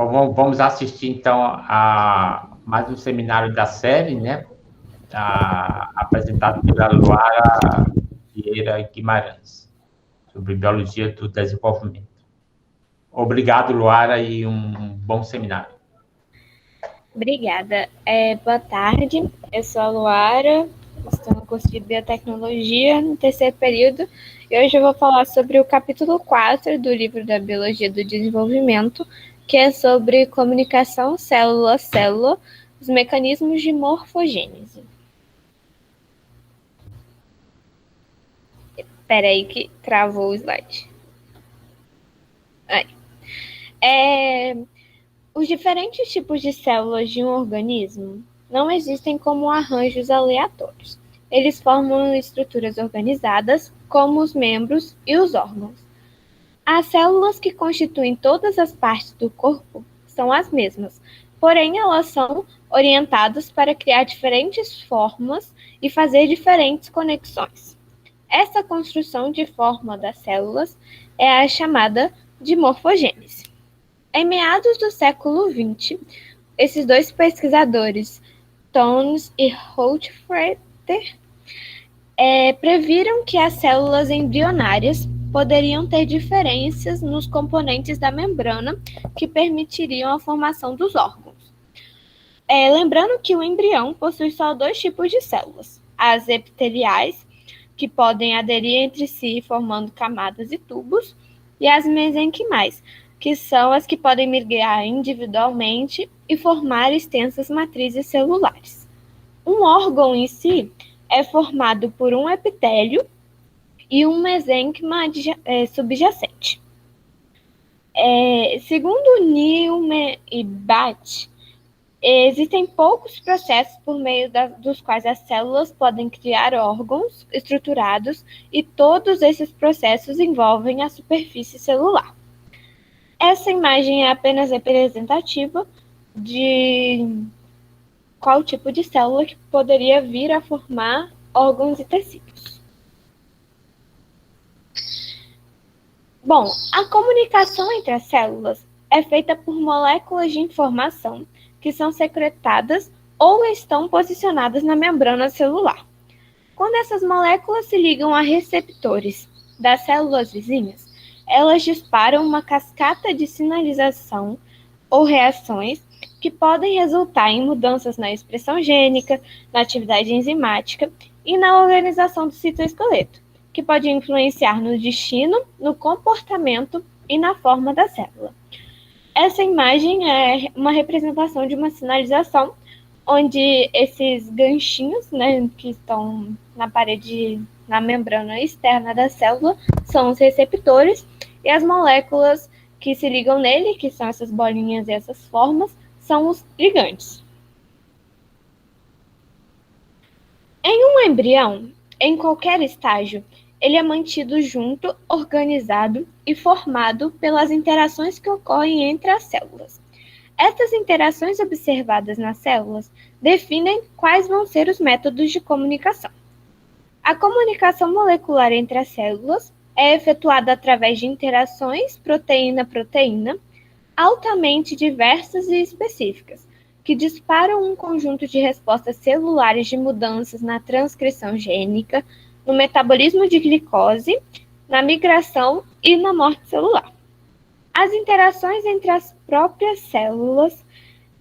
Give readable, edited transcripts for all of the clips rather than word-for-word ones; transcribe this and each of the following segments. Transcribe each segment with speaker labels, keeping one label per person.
Speaker 1: Vamos assistir, então, a mais um seminário da série, né? Apresentado pela Luara Vieira Guimarães, sobre Biologia do Desenvolvimento. Obrigado, Luara, e um bom seminário.
Speaker 2: Obrigada. Boa tarde, eu sou a Luara, estou no curso de Biotecnologia, no terceiro período, e hoje eu vou falar sobre o capítulo 4 do livro da Biologia do Desenvolvimento, que é sobre comunicação célula-célula, os mecanismos de morfogênese. Espera aí que travou o slide. Os diferentes tipos de células de um organismo não existem como arranjos aleatórios. Eles formam estruturas organizadas, como os membros e os órgãos. As células que constituem todas as partes do corpo são as mesmas, porém elas são orientadas para criar diferentes formas e fazer diferentes conexões. Essa construção de forma das células é a chamada de morfogênese. Em meados do século XX, esses dois pesquisadores, Townes e Holtfreter, previram que as células embrionárias poderiam ter diferenças nos componentes da membrana que permitiriam a formação dos órgãos. Lembrando que o embrião possui só dois tipos de células, as epiteliais, que podem aderir entre si formando camadas e tubos, e as mesenquimais, que são as que podem migrar individualmente e formar extensas matrizes celulares. Um órgão em si é formado por um epitélio e um mesênquima subjacente. Segundo Newman e Batt, existem poucos processos por meio dos quais as células podem criar órgãos estruturados e todos esses processos envolvem a superfície celular. Essa imagem é apenas representativa de qual tipo de célula que poderia vir a formar órgãos e tecidos. Bom, a comunicação entre as células é feita por moléculas de informação que são secretadas ou estão posicionadas na membrana celular. Quando essas moléculas se ligam a receptores das células vizinhas, elas disparam uma cascata de sinalização ou reações que podem resultar em mudanças na expressão gênica, na atividade enzimática e na organização do citoesqueleto, que pode influenciar no destino, no comportamento e na forma da célula. Essa imagem é uma representação de uma sinalização onde esses ganchinhos, né, que estão na parede, na membrana externa da célula, são os receptores, e as moléculas que se ligam nele, que são essas bolinhas e essas formas, são os ligandes. Em um embrião, em qualquer estágio, ele é mantido junto, organizado e formado pelas interações que ocorrem entre as células. Estas interações observadas nas células definem quais vão ser os métodos de comunicação. A comunicação molecular entre as células é efetuada através de interações proteína-proteína, altamente diversas e específicas, que disparam um conjunto de respostas celulares de mudanças na transcrição gênica, no metabolismo de glicose, na migração e na morte celular. As interações entre as próprias células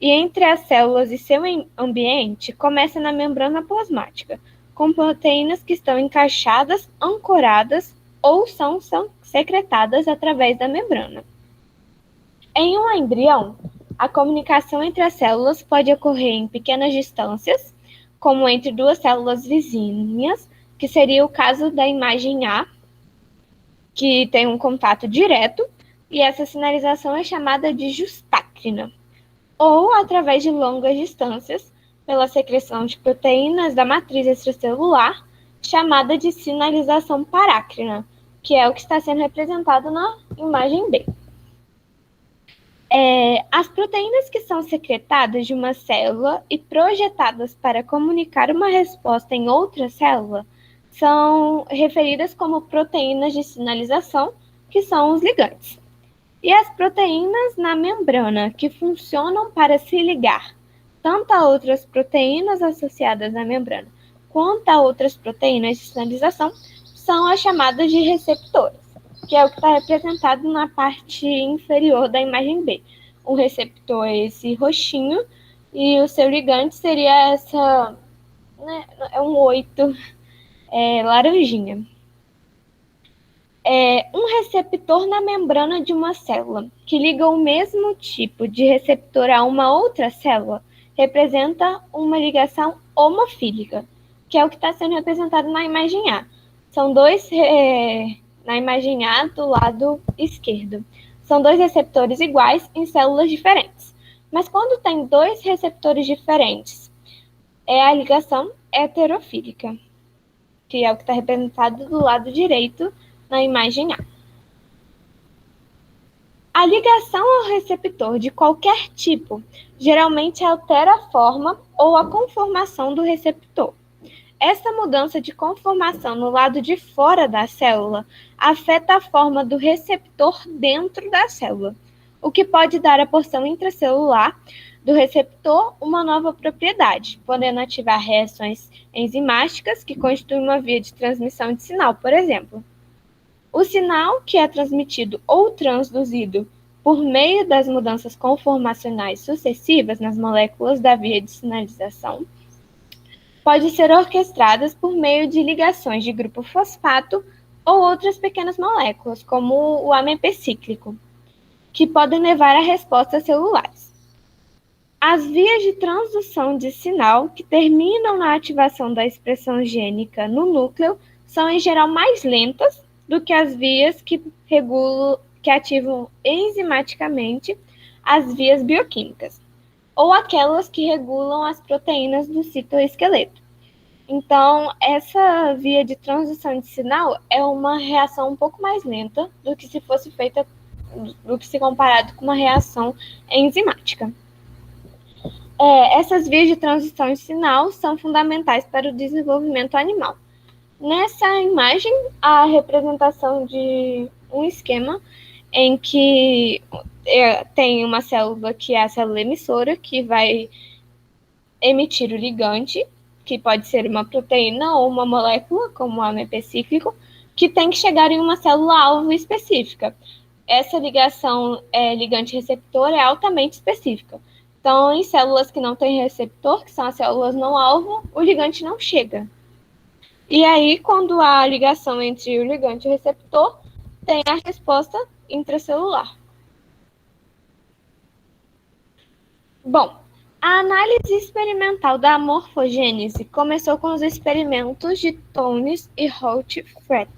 Speaker 2: e entre as células e seu ambiente começam na membrana plasmática, com proteínas que estão encaixadas, ancoradas ou são secretadas através da membrana. Em um embrião, a comunicação entre as células pode ocorrer em pequenas distâncias, como entre duas células vizinhas, que seria o caso da imagem A, que tem um contato direto, e essa sinalização é chamada de justácrina, ou através de longas distâncias, pela secreção de proteínas da matriz extracelular, chamada de sinalização parácrina, que é o que está sendo representado na imagem B. As proteínas que são secretadas de uma célula e projetadas para comunicar uma resposta em outra célula são referidas como proteínas de sinalização, que são os ligandes. E as proteínas na membrana, que funcionam para se ligar tanto a outras proteínas associadas à membrana quanto a outras proteínas de sinalização, são as chamadas de receptores, que é o que está representado na parte inferior da imagem B. O receptor é esse roxinho e o seu ligante seria essa, né, é um 8 laranjinha. Um receptor na membrana de uma célula, que liga o mesmo tipo de receptor a uma outra célula, representa uma ligação homofílica, que é o que está sendo representado na imagem A. São dois, na imagem A do lado esquerdo, são dois receptores iguais em células diferentes. Mas quando tem dois receptores diferentes, é a ligação heterofílica, que é o que está representado do lado direito na imagem A. A ligação ao receptor de qualquer tipo geralmente altera a forma ou a conformação do receptor. Essa mudança de conformação no lado de fora da célula afeta a forma do receptor dentro da célula, o que pode dar à porção intracelular do receptor uma nova propriedade, podendo ativar reações enzimáticas que constituem uma via de transmissão de sinal, por exemplo. O sinal que é transmitido ou transduzido por meio das mudanças conformacionais sucessivas nas moléculas da via de sinalização pode ser orquestradas por meio de ligações de grupo fosfato ou outras pequenas moléculas, como o AMP cíclico, que podem levar a respostas celulares. As vias de transdução de sinal que terminam na ativação da expressão gênica no núcleo são, em geral, mais lentas do que as vias que ativam enzimaticamente as vias bioquímicas, ou aquelas que regulam as proteínas do citoesqueleto. Então, essa via de transdução de sinal é uma reação um pouco mais lenta do que se fosse feita, do que se comparado com uma reação enzimática. Essas vias de transição de sinal são fundamentais para o desenvolvimento animal. Nessa imagem, a representação de um esquema em que tem uma célula que é a célula emissora, que vai emitir o ligante, que pode ser uma proteína ou uma molécula, como o AMP cíclico, que tem que chegar em uma célula-alvo específica. Essa ligação ligante-receptor é altamente específica. Então, em células que não têm receptor, que são as células não-alvo, o ligante não chega. E aí, quando há a ligação entre o ligante e o receptor, tem a resposta intracelular. Bom, a análise experimental da morfogênese começou com os experimentos de Townes e Holt-Fretter.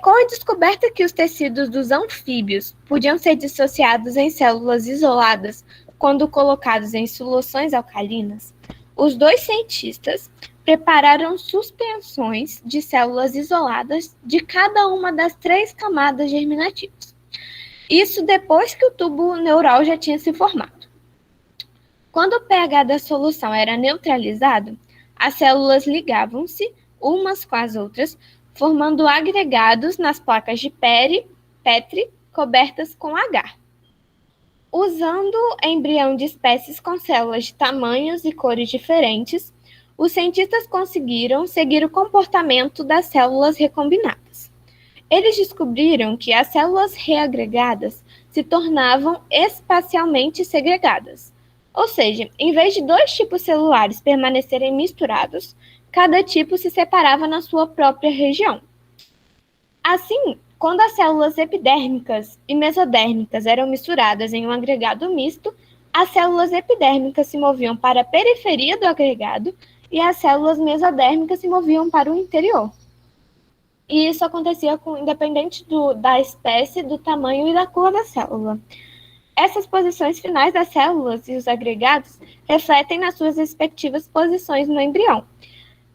Speaker 2: Com a descoberta que os tecidos dos anfíbios podiam ser dissociados em células isoladas quando colocados em soluções alcalinas, os dois cientistas prepararam suspensões de células isoladas de cada uma das 3 camadas germinativas. Isso depois que o tubo neural já tinha se formado. Quando o pH da solução era neutralizado, as células ligavam-se umas com as outras, formando agregados nas placas de Petri cobertas com agar. Usando embrião de espécies com células de tamanhos e cores diferentes, os cientistas conseguiram seguir o comportamento das células recombinadas. Eles descobriram que as células reagregadas se tornavam espacialmente segregadas. Ou seja, em vez de 2 tipos celulares permanecerem misturados, cada tipo se separava na sua própria região. Assim, quando as células epidérmicas e mesodérmicas eram misturadas em um agregado misto, as células epidérmicas se moviam para a periferia do agregado e as células mesodérmicas se moviam para o interior. E isso acontecia independente da espécie, do tamanho e da cor da célula. Essas posições finais das células e os agregados refletem nas suas respectivas posições no embrião.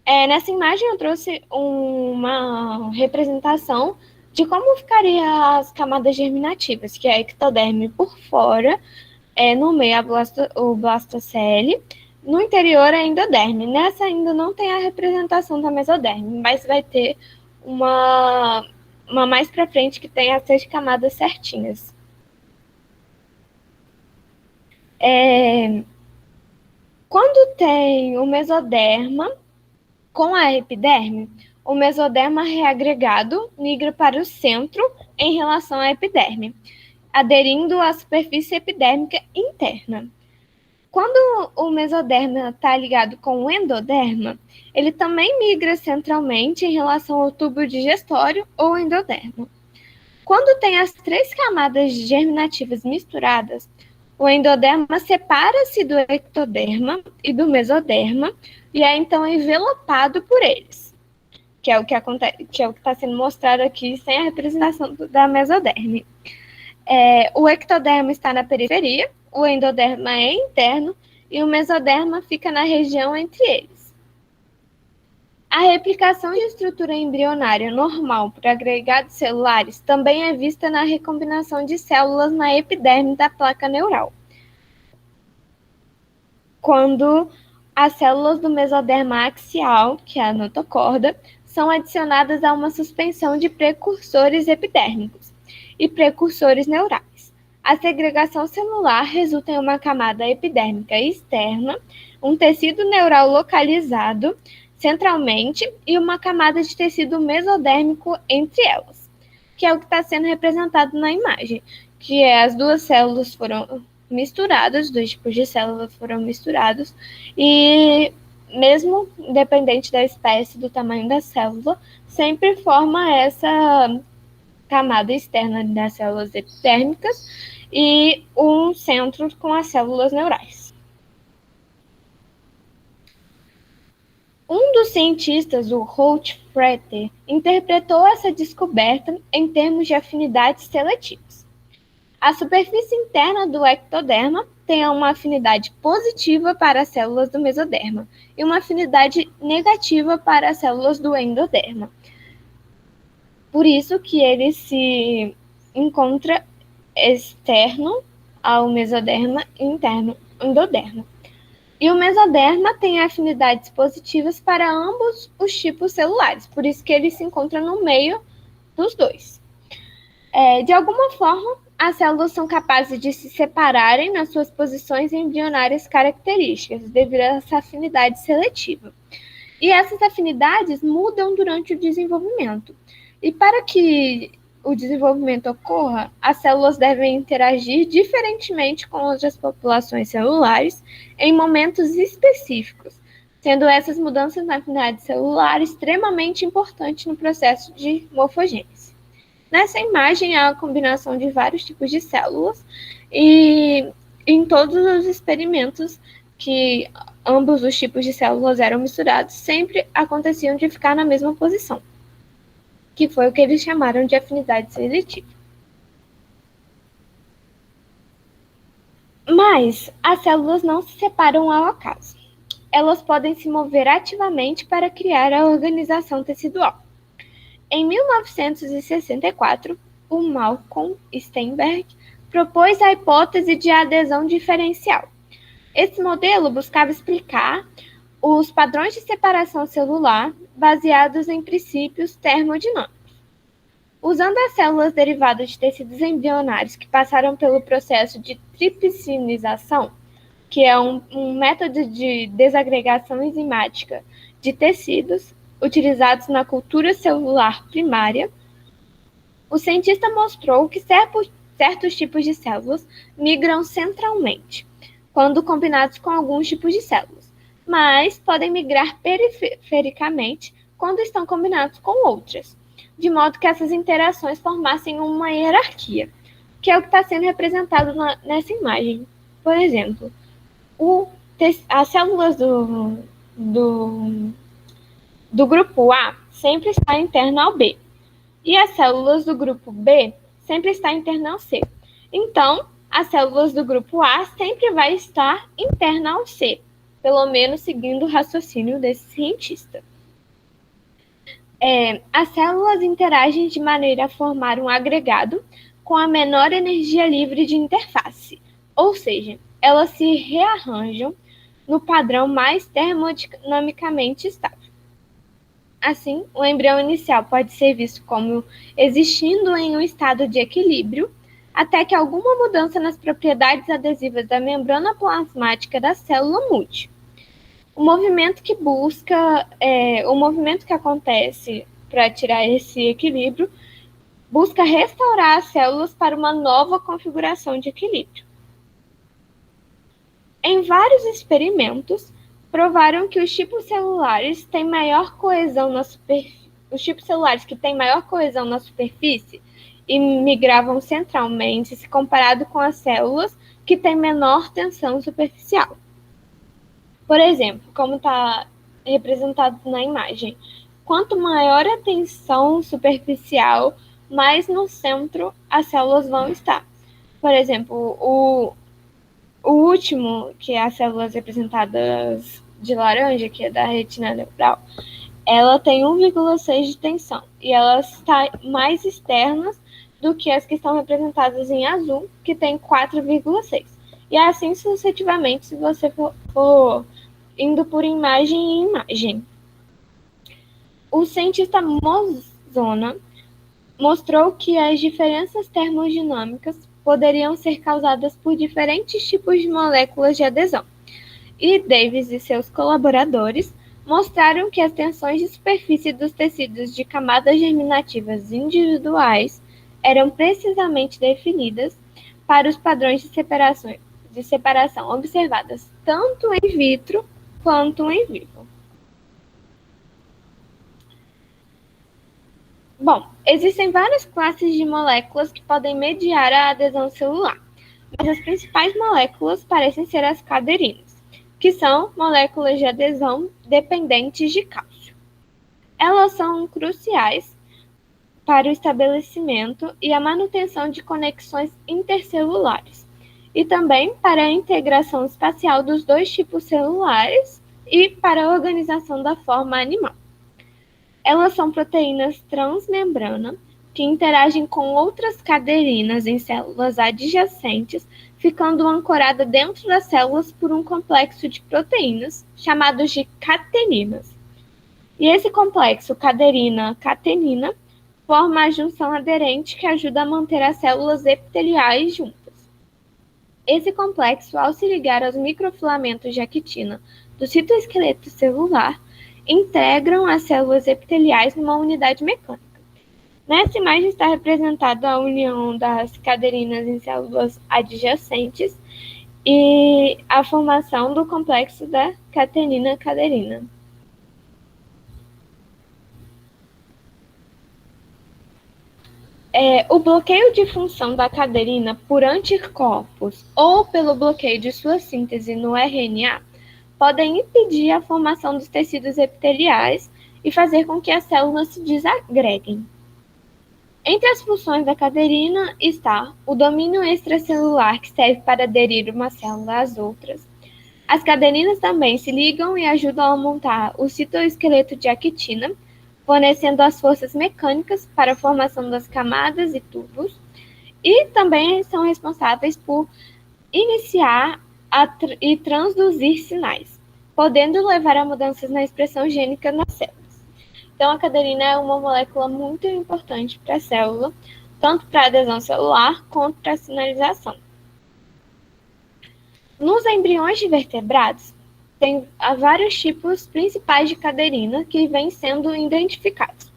Speaker 2: Nessa imagem eu trouxe uma representação de como ficariam as camadas germinativas, que é a ectoderme por fora, no meio o blastocele, no interior a endoderme. Nessa ainda não tem a representação da mesoderme, mas vai ter uma uma mais para frente que tem as 6 camadas certinhas. Quando tem o mesoderma com a epiderme, o mesoderma reagregado migra para o centro em relação à epiderme, aderindo à superfície epidérmica interna. Quando o mesoderma está ligado com o endoderma, ele também migra centralmente em relação ao tubo digestório ou endoderma. Quando tem as 3 camadas germinativas misturadas, o endoderma separa-se do ectoderma e do mesoderma e é então envelopado por eles, que é o que acontece, que é o que está sendo mostrado aqui sem a representação da mesoderme. O ectoderma está na periferia, o endoderma é interno e o mesoderma fica na região entre eles. A replicação de estrutura embrionária normal por agregados celulares também é vista na recombinação de células na epiderme da placa neural, quando as células do mesoderma axial, que é a notocorda, são adicionadas a uma suspensão de precursores epidérmicos e precursores neurais. A segregação celular resulta em uma camada epidérmica externa, um tecido neural localizado centralmente e uma camada de tecido mesodérmico entre elas, que é o que está sendo representado na imagem, que é as 2 células foram misturadas, 2 tipos de células foram misturados, e mesmo independente da espécie, do tamanho da célula, sempre forma essa camada externa das células epidérmicas e um centro com as células neurais. Um dos cientistas, o Holt-Fretter, interpretou essa descoberta em termos de afinidades seletivas. A superfície interna do ectoderma tem uma afinidade positiva para as células do mesoderma e uma afinidade negativa para as células do endoderma. Por isso que ele se encontra externo ao mesoderma e interno ao endoderma. E o mesoderma tem afinidades positivas para ambos os tipos celulares, por isso que ele se encontra no meio dos dois. De alguma forma, as células são capazes de se separarem nas suas posições embrionárias características, devido a essa afinidade seletiva. E essas afinidades mudam durante o desenvolvimento. E para que o desenvolvimento ocorra, as células devem interagir diferentemente com outras populações celulares em momentos específicos, sendo essas mudanças na afinidade celular extremamente importantes no processo de morfogênese. Nessa imagem há a combinação de vários tipos de células e em todos os experimentos que ambos os tipos de células eram misturados, sempre aconteciam de ficar na mesma posição, que foi o que eles chamaram de afinidade seletiva. Mas as células não se separam ao acaso. Elas podem se mover ativamente para criar a organização tecidual. Em 1964, o Malcolm Steinberg propôs a hipótese de adesão diferencial. Esse modelo buscava explicar os padrões de separação celular baseados em princípios termodinâmicos. Usando as células derivadas de tecidos embrionários que passaram pelo processo de tripsinização, que é um método de desagregação enzimática de tecidos utilizados na cultura celular primária, o cientista mostrou que certos tipos de células migram centralmente, quando combinados com alguns tipos de células, mas podem migrar perifericamente quando estão combinados com outras, de modo que essas interações formassem uma hierarquia, que é o que está sendo representado nessa imagem. Por exemplo, as células do grupo A sempre está interna ao B, e as células do grupo B sempre está interna ao C. Então, as células do grupo A sempre vai estar interna ao C, pelo menos seguindo o raciocínio desse cientista. As células interagem de maneira a formar um agregado com a menor energia livre de interface, ou seja, elas se rearranjam no padrão mais termodinamicamente estável. Assim, o embrião inicial pode ser visto como existindo em um estado de equilíbrio, até que alguma mudança nas propriedades adesivas da membrana plasmática da célula mude. O movimento que acontece para tirar esse equilíbrio busca restaurar as células para uma nova configuração de equilíbrio. Em vários experimentos, provaram que os tipos celulares que têm maior coesão na superfície e migravam centralmente, se comparado com as células que têm menor tensão superficial. Por exemplo, como está representado na imagem, quanto maior a tensão superficial, mais no centro as células vão estar. Por exemplo, o último, que é as células representadas de laranja, que é da retina neural, ela tem 1,6 de tensão e elas estão mais externas do que as que estão representadas em azul, que tem 4,6. E assim sucessivamente, se você for indo por imagem em imagem. O cientista Mozona mostrou que as diferenças termodinâmicas poderiam ser causadas por diferentes tipos de moléculas de adesão. E Davis e seus colaboradores mostraram que as tensões de superfície dos tecidos de camadas germinativas individuais eram precisamente definidas para os padrões de separação observadas tanto em vitro quanto em vivo. Bom, existem várias classes de moléculas que podem mediar a adesão celular, mas as principais moléculas parecem ser as caderinas, que são moléculas de adesão dependentes de cálcio. Elas são cruciais para o estabelecimento e a manutenção de conexões intercelulares, e também para a integração espacial dos dois tipos celulares e para a organização da forma animal. Elas são proteínas transmembrana que interagem com outras caderinas em células adjacentes, ficando ancorada dentro das células por um complexo de proteínas, chamados de cateninas. E esse complexo caderina-catenina forma a junção aderente que ajuda a manter as células epiteliais juntas. Esse complexo, ao se ligar aos microfilamentos de actina do citoesqueleto celular, integram as células epiteliais numa unidade mecânica. Nessa imagem está representada a união das caderinas em células adjacentes e a formação do complexo da catenina-caderina. O bloqueio de função da caderina por anticorpos ou pelo bloqueio de sua síntese no RNA podem impedir a formação dos tecidos epiteliais e fazer com que as células se desagreguem. Entre as funções da caderina está o domínio extracelular, que serve para aderir uma célula às outras. As caderinas também se ligam e ajudam a montar o citoesqueleto de actina, fornecendo as forças mecânicas para a formação das camadas e tubos, e também são responsáveis por iniciar e transduzir sinais, podendo levar a mudanças na expressão gênica nas células. Então, a caderina é uma molécula muito importante para a célula, tanto para a adesão celular quanto para a sinalização. Nos embriões de vertebrados, tem vários tipos principais de caderina que vêm sendo identificados.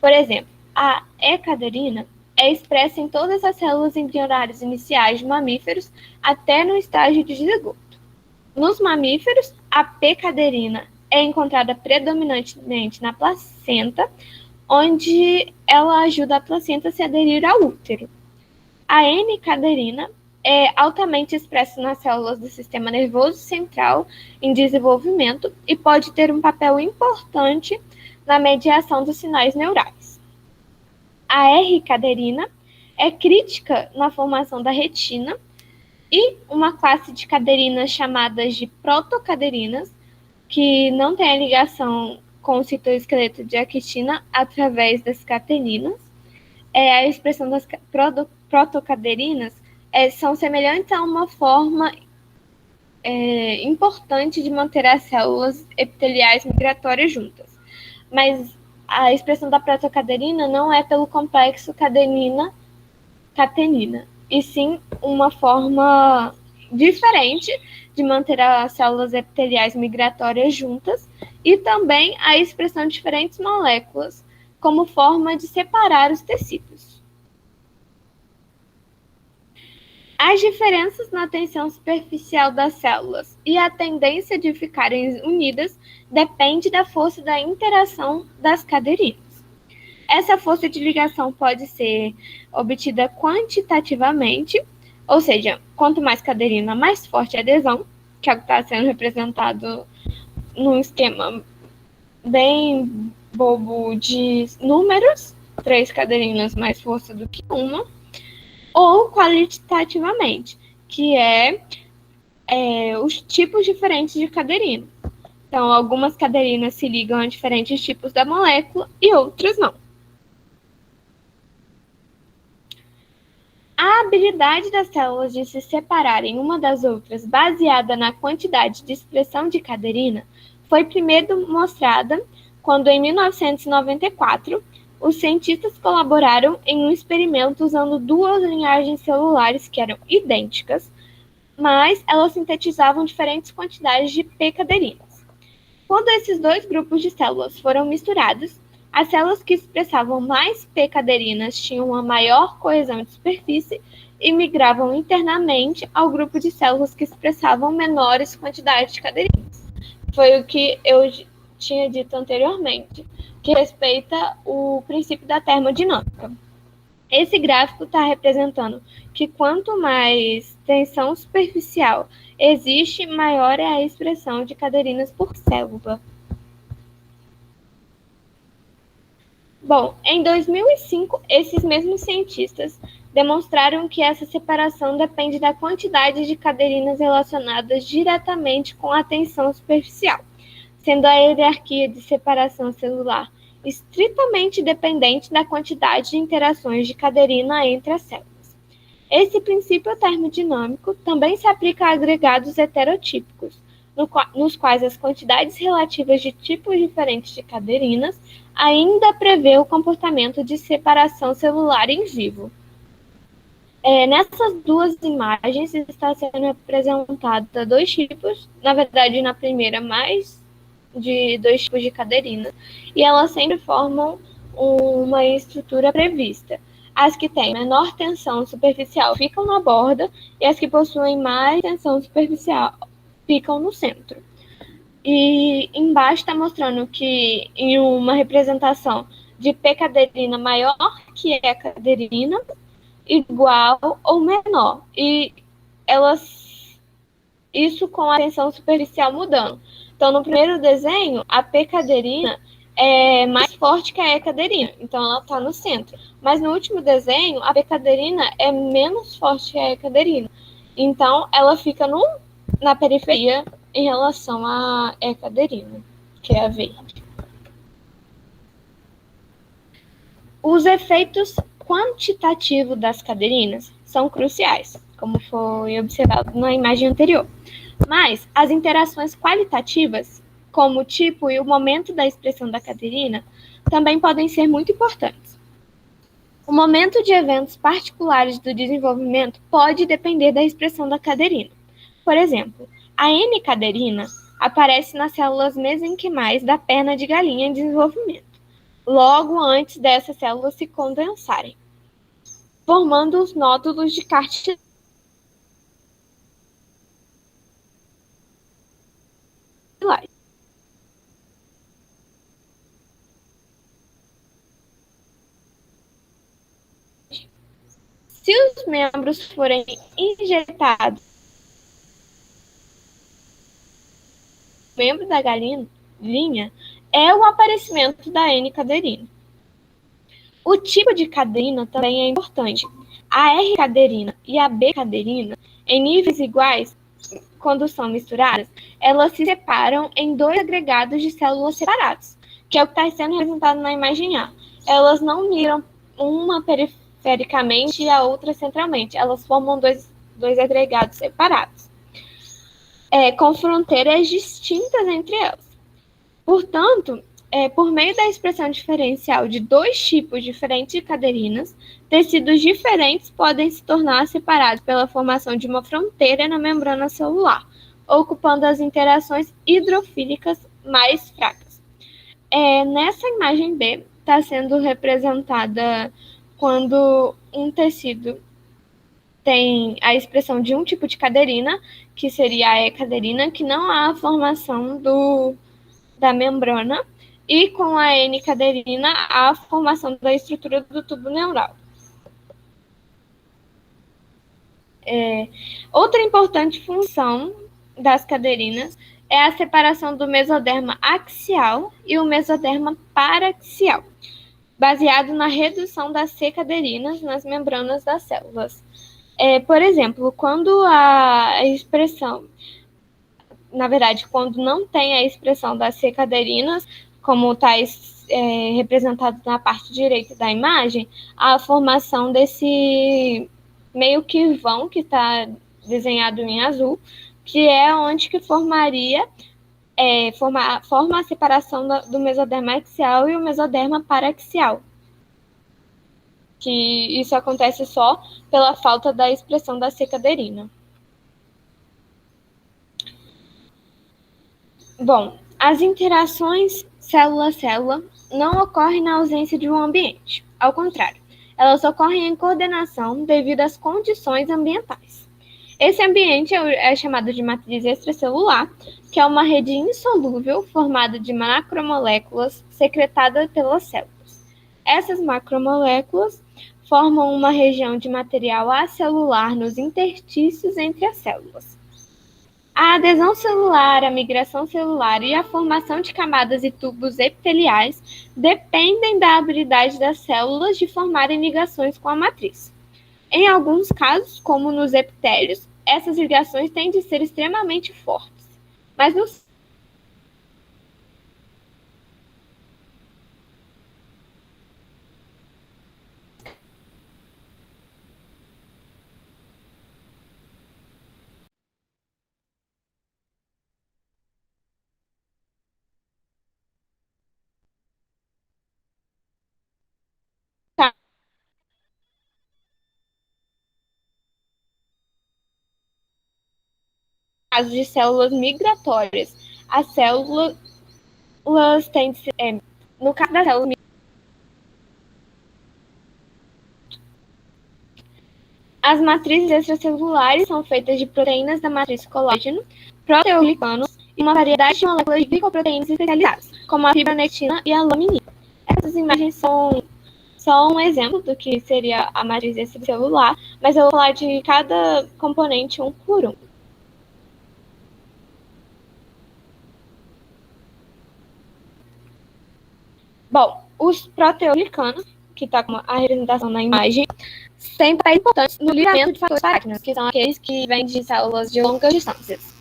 Speaker 2: Por exemplo, a E-caderina é expressa em todas as células embrionárias iniciais de mamíferos até no estágio de zigoto. Nos mamíferos, a P-caderina é encontrada predominantemente na placenta, onde ela ajuda a placenta a se aderir ao útero. A N-caderina é altamente expressa nas células do sistema nervoso central em desenvolvimento e pode ter um papel importante na mediação dos sinais neurais. A R-caderina é crítica na formação da retina e uma classe de caderinas chamadas de protocaderinas, que não tem a ligação com o citoesqueleto de actina através das cateninas. A expressão das protocaderinas são semelhantes a uma forma importante de manter as células epiteliais migratórias juntas. mas a expressão da protocaderina não é pelo complexo catenina, e sim uma forma diferente de manter as células epiteliais migratórias juntas, e também a expressão de diferentes moléculas como forma de separar os tecidos. As diferenças na tensão superficial das células e a tendência de ficarem unidas depende da força da interação das caderinas. Essa força de ligação pode ser obtida quantitativamente, ou seja, quanto mais caderina, mais forte a adesão, que é o que está sendo representado num esquema bem bobo de números, 3 caderinas mais força do que uma, ou qualitativamente, que é os tipos diferentes de caderina. Então, algumas caderinas se ligam a diferentes tipos da molécula e outras não. A habilidade das células de se separarem uma das outras, baseada na quantidade de expressão de caderina, foi primeiro mostrada quando, em 1994, os cientistas colaboraram em um experimento usando 2 linhagens celulares que eram idênticas, mas elas sintetizavam diferentes quantidades de p-caderinas. Quando esses 2 grupos de células foram misturados, as células que expressavam mais p-caderinas tinham uma maior coesão de superfície e migravam internamente ao grupo de células que expressavam menores quantidades de caderinas. Foi o que eu tinha dito anteriormente, que respeita o princípio da termodinâmica. Esse gráfico está representando que quanto mais tensão superficial existe, maior é a expressão de caderinas por célula. Bom, em 2005, esses mesmos cientistas demonstraram que essa separação depende da quantidade de caderinas relacionadas diretamente com a tensão superficial, sendo a hierarquia de separação celular estritamente dependente da quantidade de interações de caderina entre as células. Esse princípio termodinâmico também se aplica a agregados heterotípicos, nos quais as quantidades relativas de tipos diferentes de caderinas ainda prevê o comportamento de separação celular em vivo. Nessas 2 imagens está sendo representada 2 tipos, na verdade, na primeira, mais de 2 tipos de caderina, e elas sempre formam uma estrutura prevista. As que têm menor tensão superficial ficam na borda, e as que possuem mais tensão superficial ficam no centro. E embaixo está mostrando que em uma representação de p-caderina maior que e-caderina, igual ou menor. E isso com a tensão superficial mudando. Então, no primeiro desenho, a p-caderina é mais forte que a e-caderina, então ela está no centro. Mas no último desenho, a p-caderina é menos forte que a e-caderina, então ela fica na periferia em relação à e-caderina, que é a verde. Os efeitos quantitativos das caderinas são cruciais, como foi observado na imagem anterior. Mas as interações qualitativas, como o tipo e o momento da expressão da caderina, também podem ser muito importantes. O momento de eventos particulares do desenvolvimento pode depender da expressão da caderina. Por exemplo, a N-caderina aparece nas células mesenquimais da perna de galinha em desenvolvimento, logo antes dessas células se condensarem, formando os nódulos de cartilagem. Se os membros forem injetados no membro da galinha, é o aparecimento da N-caderina. O tipo de caderina também é importante. A R-caderina e a B-caderina, em níveis iguais, quando são misturadas, elas se separam em 2 agregados de células separados, que é o que está sendo representado na imagem A. Elas não migram uma perifericamente e a outra centralmente. Elas formam dois agregados separados, com fronteiras distintas entre elas. Portanto, Por meio da expressão diferencial de dois tipos diferentes de caderinas, tecidos diferentes podem se tornar separados pela formação de uma fronteira na membrana celular, ocupando as interações hidrofílicas mais fracas. Nessa imagem B, está sendo representada quando um tecido tem a expressão de um tipo de caderina, que seria a E-caderina, que não há a formação da membrana, e com a N-caderina, a formação da estrutura do tubo neural. Outra importante função das caderinas é a separação do mesoderma axial e o mesoderma paraxial, baseado na redução das C-caderinas nas membranas das células. Por exemplo, quando a expressão, na verdade, quando não tem a expressão das C-caderinas, como está representado na parte direita da imagem, a formação desse meio que vão, que está desenhado em azul, que é onde que forma a separação do mesoderma axial e o mesoderma paraxial. Que isso acontece só pela falta da expressão da C-caderina. Bom, as interações célula-célula não ocorrem na ausência de um ambiente. Ao contrário, elas ocorrem em coordenação devido às condições ambientais. Esse ambiente é chamado de matriz extracelular, que é uma rede insolúvel formada de macromoléculas secretada pelas células. Essas macromoléculas formam uma região de material acelular nos interstícios entre as células. A adesão celular, a migração celular e a formação de camadas e tubos epiteliais dependem da habilidade das células de formarem ligações com a matriz. Em alguns casos, como nos epitélios, essas ligações têm de ser extremamente fortes, mas nos casos de células migratórias, as células têm de ser, no caso das células as matrizes extracelulares são feitas de proteínas da matriz colágeno, proteoglicanos e uma variedade de moléculas de glicoproteínas especializadas, como a fibronectina e a laminina. Essas imagens são só um exemplo do que seria a matriz extracelular, mas eu vou falar de cada componente um por um. Bom, os proteoglicanos, que está com a representação na imagem, têm papéis importantes no livramento de fatores paráquinos, que são aqueles que vêm de células de longas distâncias.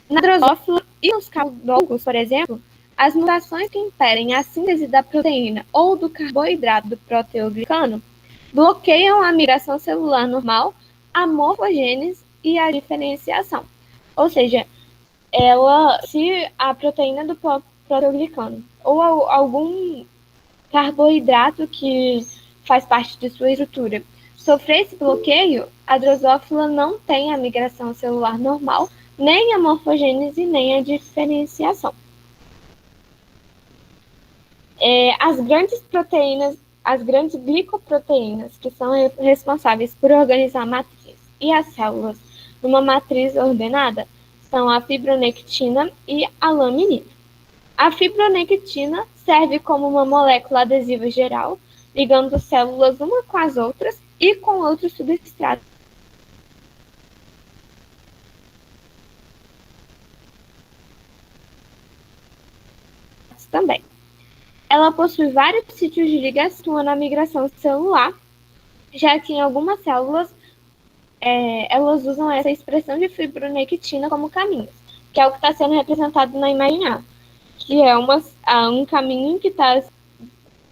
Speaker 2: Na drosófila e nos caudólogos, por exemplo, as mutações que impedem a síntese da proteína ou do carboidrato do proteoglicano bloqueiam a migração celular normal, a morfogênese e a diferenciação. Ou seja, se a proteína do proteoglicano ou algum carboidrato que faz parte de sua estrutura sofrer esse bloqueio, a drosófila não tem a migração celular normal, nem a morfogênese, nem a diferenciação. As grandes glicoproteínas, que são responsáveis por organizar a matriz e as células numa matriz ordenada, são a fibronectina e a laminina. A fibronectina serve como uma molécula adesiva geral, ligando células uma com as outras e com outros substratos. Também. Ela possui vários sítios de ligação na migração celular, já que em algumas células elas usam essa expressão de fibronectina como caminhos, que é o que está sendo representado na imagem A, que é um caminho que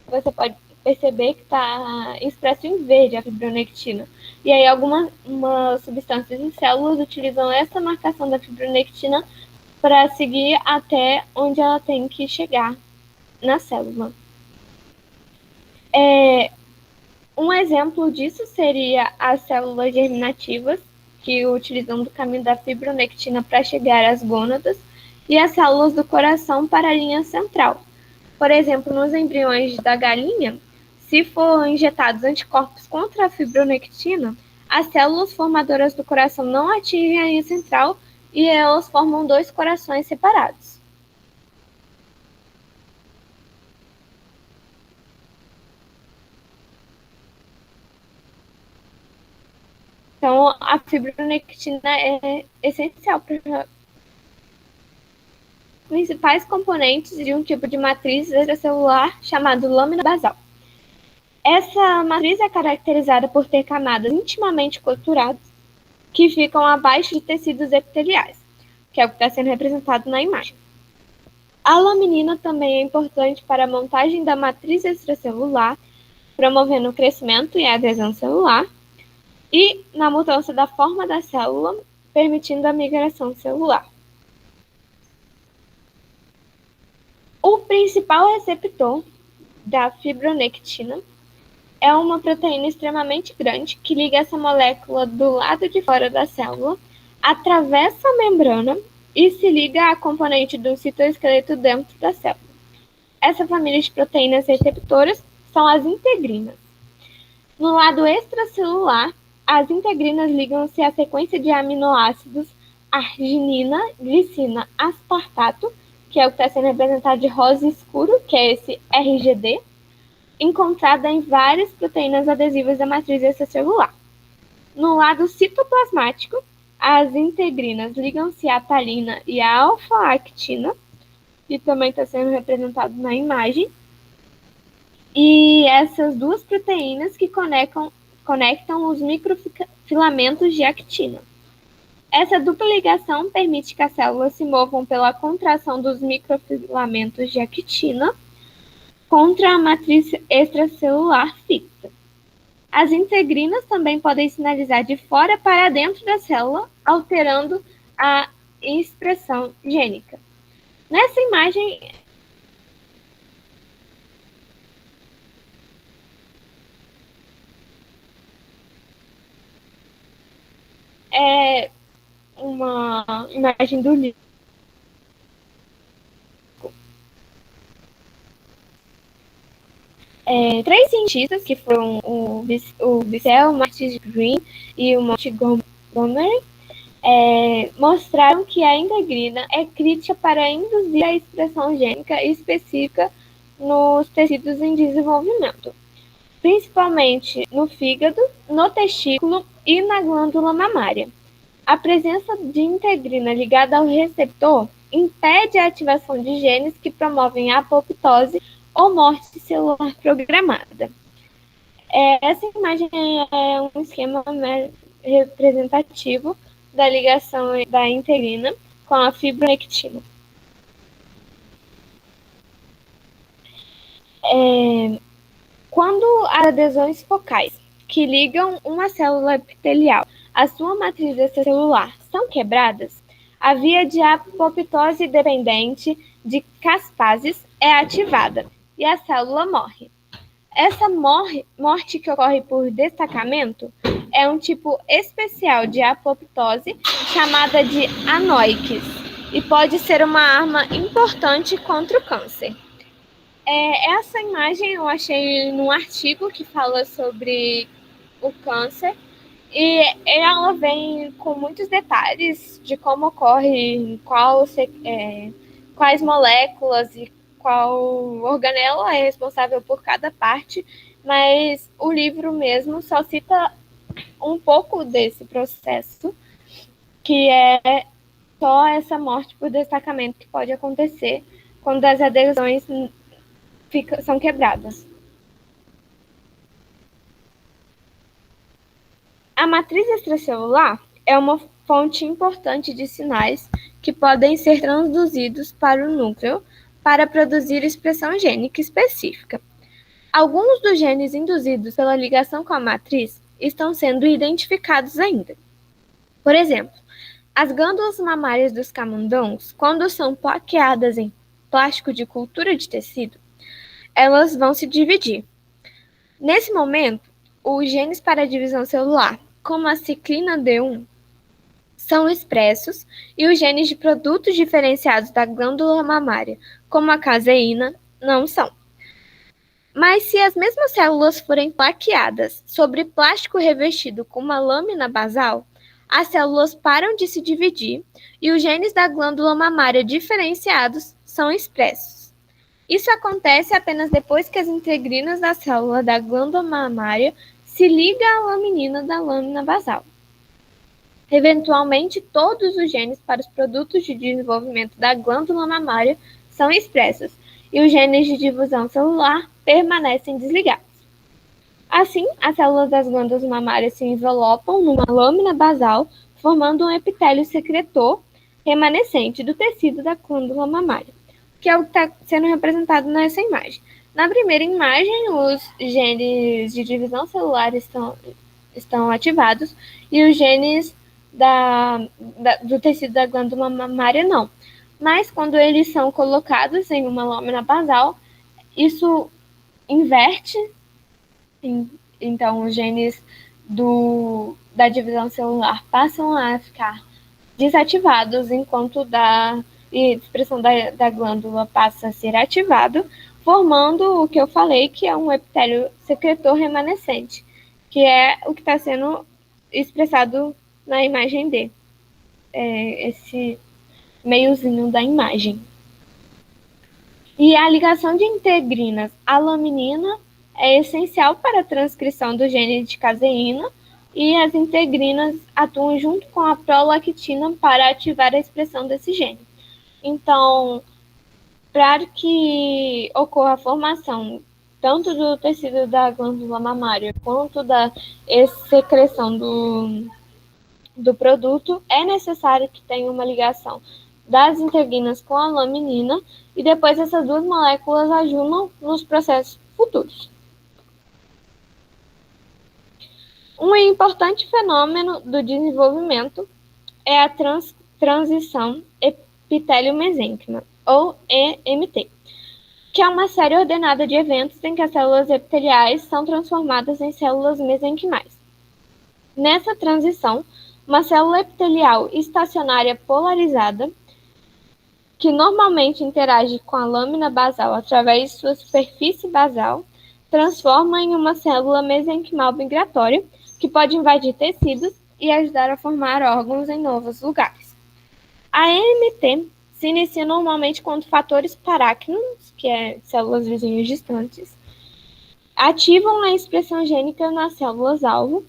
Speaker 2: você pode perceber que está expresso em verde, a fibronectina. E aí algumas substâncias em células utilizam essa marcação da fibronectina para seguir até onde ela tem que chegar na célula. Um exemplo disso seria as células germinativas, que utilizam do caminho da fibronectina para chegar às gônadas, e as células do coração para a linha central. Por exemplo, nos embriões da galinha, se for injetados anticorpos contra a fibronectina, as células formadoras do coração não atingem a linha central e elas formam 2 corações separados. Então, a fibronectina é essencial para principais componentes de um tipo de matriz extracelular chamado lâmina basal. Essa matriz é caracterizada por ter camadas intimamente costuradas que ficam abaixo de tecidos epiteliais, que é o que está sendo representado na imagem. A laminina também é importante para a montagem da matriz extracelular, promovendo o crescimento e a adesão celular, e na mudança da forma da célula, permitindo a migração celular. O principal receptor da fibronectina é uma proteína extremamente grande que liga essa molécula do lado de fora da célula, atravessa a membrana e se liga à componente do citoesqueleto dentro da célula. Essa família de proteínas receptoras são as integrinas. No lado extracelular, as integrinas ligam-se à sequência de aminoácidos arginina, glicina, aspartato, que é o que está sendo representado de rosa escuro, que é esse RGD, encontrada em várias proteínas adesivas da matriz extracelular. No lado citoplasmático, as integrinas ligam-se à talina e à alfa-actina, que também está sendo representado na imagem. E essas duas proteínas que conectam os microfilamentos de actina. Essa dupla ligação permite que as células se movam pela contração dos microfilamentos de actina contra a matriz extracelular fixa. As integrinas também podem sinalizar de fora para dentro da célula, alterando a expressão gênica. Nessa imagem, é uma imagem do livro. Três cientistas, que foram o Bissell, Martin Green e o Montgomery, mostraram que a integrina é crítica para induzir a expressão gênica específica nos tecidos em desenvolvimento, principalmente no fígado, no testículo e na glândula mamária. A presença de integrina ligada ao receptor impede a ativação de genes que promovem a apoptose ou morte celular programada. Essa imagem é um esquema representativo da ligação da integrina com a fibronectina. Quando as adesões focais que ligam uma célula epitelial à sua matriz extracelular são quebradas, a via de apoptose dependente de caspases é ativada e a célula morre. Essa morte que ocorre por destacamento é um tipo especial de apoptose chamada de anoiques e pode ser uma arma importante contra o câncer. Essa imagem eu achei num artigo que fala sobre o câncer e ela vem com muitos detalhes de como ocorre, quais moléculas e qual organela é responsável por cada parte, mas o livro mesmo só cita um pouco desse processo, que é só essa morte por destacamento que pode acontecer quando as adesões são quebradas. A matriz extracelular é uma fonte importante de sinais que podem ser transduzidos para o núcleo para produzir expressão gênica específica. Alguns dos genes induzidos pela ligação com a matriz estão sendo identificados ainda. Por exemplo, as glândulas mamárias dos camundongos, quando são plaqueadas em plástico de cultura de tecido, elas vão se dividir. Nesse momento, os genes para a divisão celular, como a ciclina D1, são expressos e os genes de produtos diferenciados da glândula mamária, como a caseína, não são. Mas se as mesmas células forem plaqueadas sobre plástico revestido com uma lâmina basal, as células param de se dividir e os genes da glândula mamária diferenciados são expressos. Isso acontece apenas depois que as integrinas da célula da glândula mamária se ligam à laminina da lâmina basal. Eventualmente, todos os genes para os produtos de desenvolvimento da glândula mamária são expressos e os genes de difusão celular permanecem desligados. Assim, as células das glândulas mamárias se envelopam numa lâmina basal, formando um epitélio secretor remanescente do tecido da glândula mamária, que é o que está sendo representado nessa imagem. Na primeira imagem, os genes de divisão celular estão ativados e os genes do tecido da glândula mamária não. Mas quando eles são colocados em uma lâmina basal, isso inverte. Então, os genes da divisão celular passam a ficar desativados, enquanto a expressão da glândula passa a ser ativado, formando o que eu falei, que é um epitélio secretor remanescente, que é o que está sendo expressado na imagem D. Esse meiozinho da imagem. E a ligação de integrinas à laminina é essencial para a transcrição do gene de caseína e as integrinas atuam junto com a prolactina para ativar a expressão desse gene. Então, para que ocorra a formação tanto do tecido da glândula mamária quanto da secreção do produto, é necessário que tenha uma ligação das integrinas com a laminina e depois essas duas moléculas ajudam nos processos futuros. Um importante fenômeno do desenvolvimento é a transição epitélio-mesênquima, ou EMT, que é uma série ordenada de eventos em que as células epiteliais são transformadas em células mesenquimais. Nessa transição, uma célula epitelial estacionária polarizada, que normalmente interage com a lâmina basal através de sua superfície basal, transforma em uma célula mesenquimal migratória, que pode invadir tecidos e ajudar a formar órgãos em novos lugares. A EMT se inicia normalmente quando fatores paráquinos, que é células vizinhas distantes, ativam a expressão gênica nas células-alvo,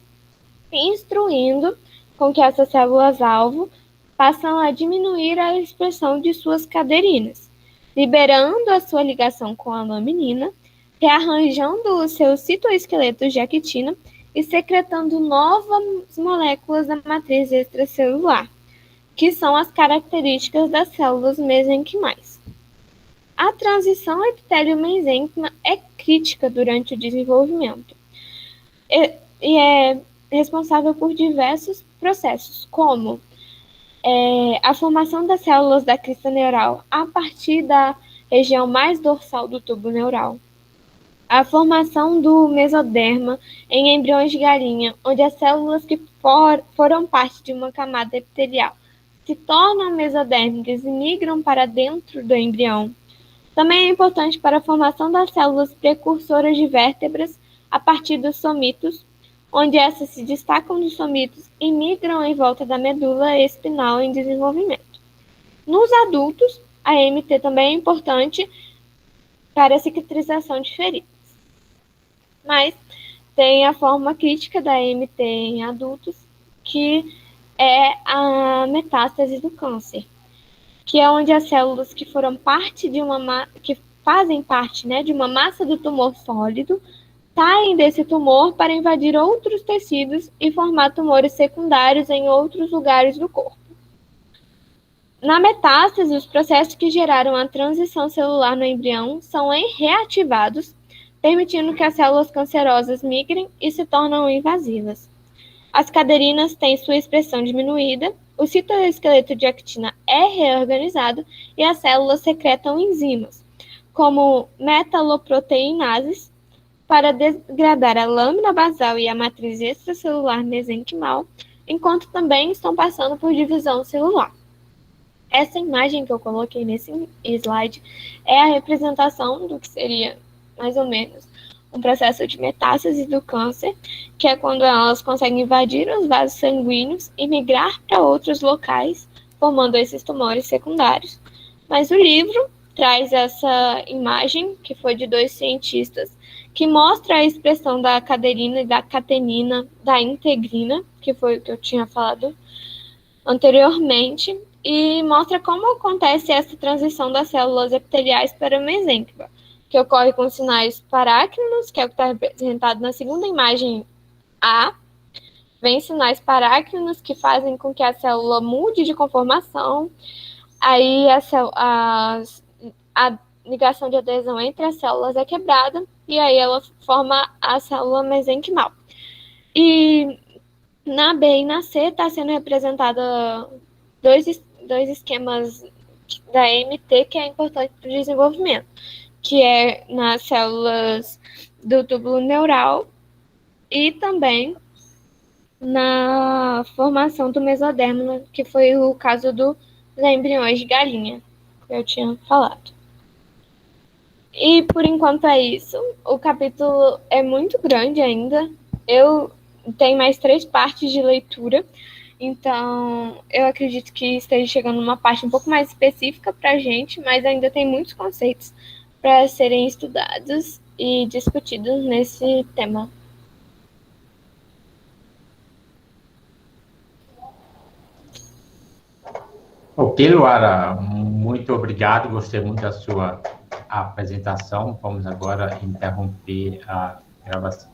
Speaker 2: instruindo com que essas células-alvo passam a diminuir a expressão de suas caderinas, liberando a sua ligação com a laminina, rearranjando os seus citoesqueletos de actina e secretando novas moléculas da matriz extracelular, que são as características das células mesenquimais. A transição epitélio-mesênquima é crítica durante o desenvolvimento e é responsável por diversos processos, como a formação das células da crista neural a partir da região mais dorsal do tubo neural, a formação do mesoderma em embriões de galinha, onde as células que foram parte de uma camada epitelial se tornam mesodérmicas e migram para dentro do embrião. Também é importante para a formação das células precursoras de vértebras a partir dos somitos, onde essas se destacam dos somitos e migram em volta da medula espinal em desenvolvimento. Nos adultos, a EMT também é importante para a cicatrização de feridas. Mas tem a forma crítica da EMT em adultos, que é a metástase do câncer, que é onde as células que foram parte que fazem parte, de uma massa do tumor sólido saem desse tumor para invadir outros tecidos e formar tumores secundários em outros lugares do corpo. Na metástase, os processos que geraram a transição celular no embrião são reativados, permitindo que as células cancerosas migrem e se tornam invasivas. As caderinas têm sua expressão diminuída, o citoesqueleto de actina é reorganizado e as células secretam enzimas, como metaloproteinases, para degradar a lâmina basal e a matriz extracelular mesenquimal, enquanto também estão passando por divisão celular. Essa imagem que eu coloquei nesse slide é a representação do que seria, mais ou menos, um processo de metástase do câncer, que é quando elas conseguem invadir os vasos sanguíneos e migrar para outros locais, formando esses tumores secundários. Mas o livro traz essa imagem, que foi de 2 cientistas, que mostra a expressão da caderina e da catenina, da integrina, que foi o que eu tinha falado anteriormente, e mostra como acontece essa transição das células epiteliais para o mesênquima, que ocorre com sinais parácrinos, que é o que está representado na segunda imagem A. Vem sinais parácrinos que fazem com que a célula mude de conformação, aí a ligação de adesão entre as células é quebrada, e aí ela forma a célula mesenquimal. E na B e na C está sendo representada dois esquemas da MT que é importante para o desenvolvimento, que é nas células do túbulo neural e também na formação do mesodermo, que foi o caso dos embriões de galinha, que eu tinha falado. E por enquanto é isso. O capítulo é muito grande ainda. Eu tenho mais 3 partes de leitura. Então, eu acredito que esteja chegando numa parte um pouco mais específica para a gente, mas ainda tem muitos conceitos para serem estudados e discutidos nesse tema.
Speaker 1: Ok, Luara, muito obrigado. Gostei muito da sua apresentação. Vamos agora interromper a gravação.